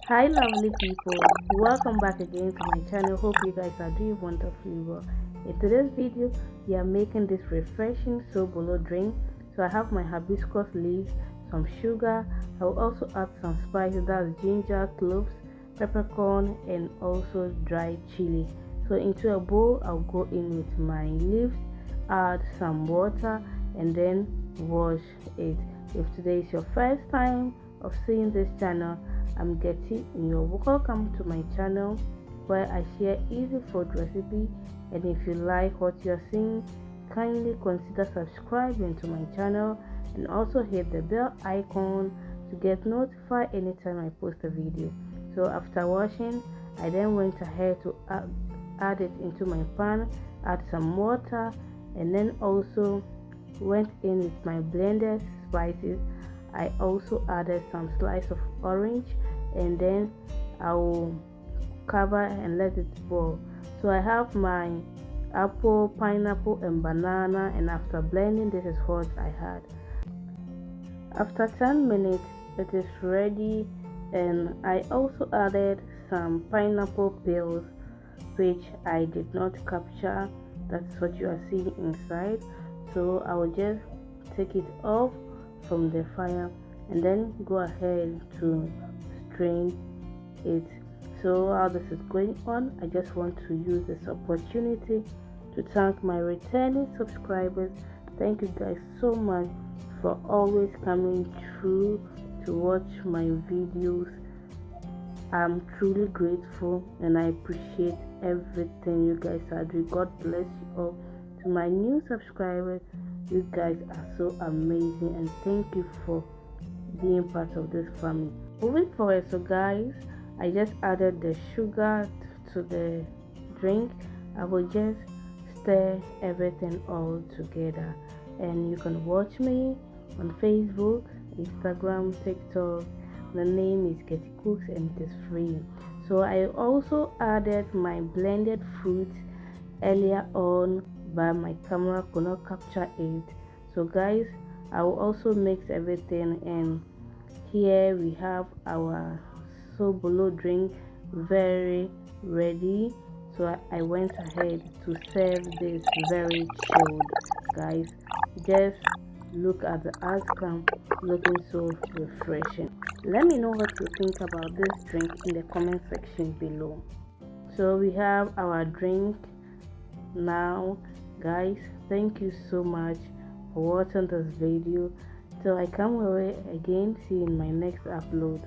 Hi lovely people, welcome back again to my channel. Hope you guys are doing wonderfully well. In today's video we are making this refreshing sobolo drink. So I have my hibiscus leaves, some sugar. I'll also add some spices, that's ginger, cloves, peppercorn, and also dried chili. So into a bowl I'll go in with my leaves, add some water, and then wash it. If today is your first time of seeing this channel, I'm Getty and you're welcome to my channel where I share easy food recipe. And if you like what you're seeing, kindly consider subscribing to my channel and also hit the bell icon to get notified anytime I post a video. So after washing, I then went ahead to add it into my pan, add some water, and then also went in with my blended spices. I also added some slice of orange, and then I will cover and let it boil. So I have my apple, pineapple, and banana, and after blending, this is what I had. After 10 minutes it is ready, and I also added some pineapple peels which I did not capture. That's what you are seeing inside. So I will just take it off from the fire and then go ahead to strain it. So while this is going on, I just want to use this opportunity to thank my returning subscribers. Thank you guys so much for always coming through to watch my videos. I'm truly grateful and I appreciate everything you guys are doing. God bless you all. To my new subscribers, you guys are so amazing and thank you for being part of this family. Moving forward, so guys, I just added the sugar to the drink. I will just stir everything all together, and you can watch me on Facebook, Instagram, TikTok. The name is Getty Cooks and it is free. So I also added my blended fruit earlier on, but my camera could not capture it. So guys, I will also mix everything, and here we have our sobolo drink very ready. So I went ahead to serve this very chilled. Guys, just look at the outcome, looking so refreshing. Let me know what you think about this drink in the comment section below. So we have our drink now. Guys, thank you so much for watching this video. Till I come away again, see you in my next upload.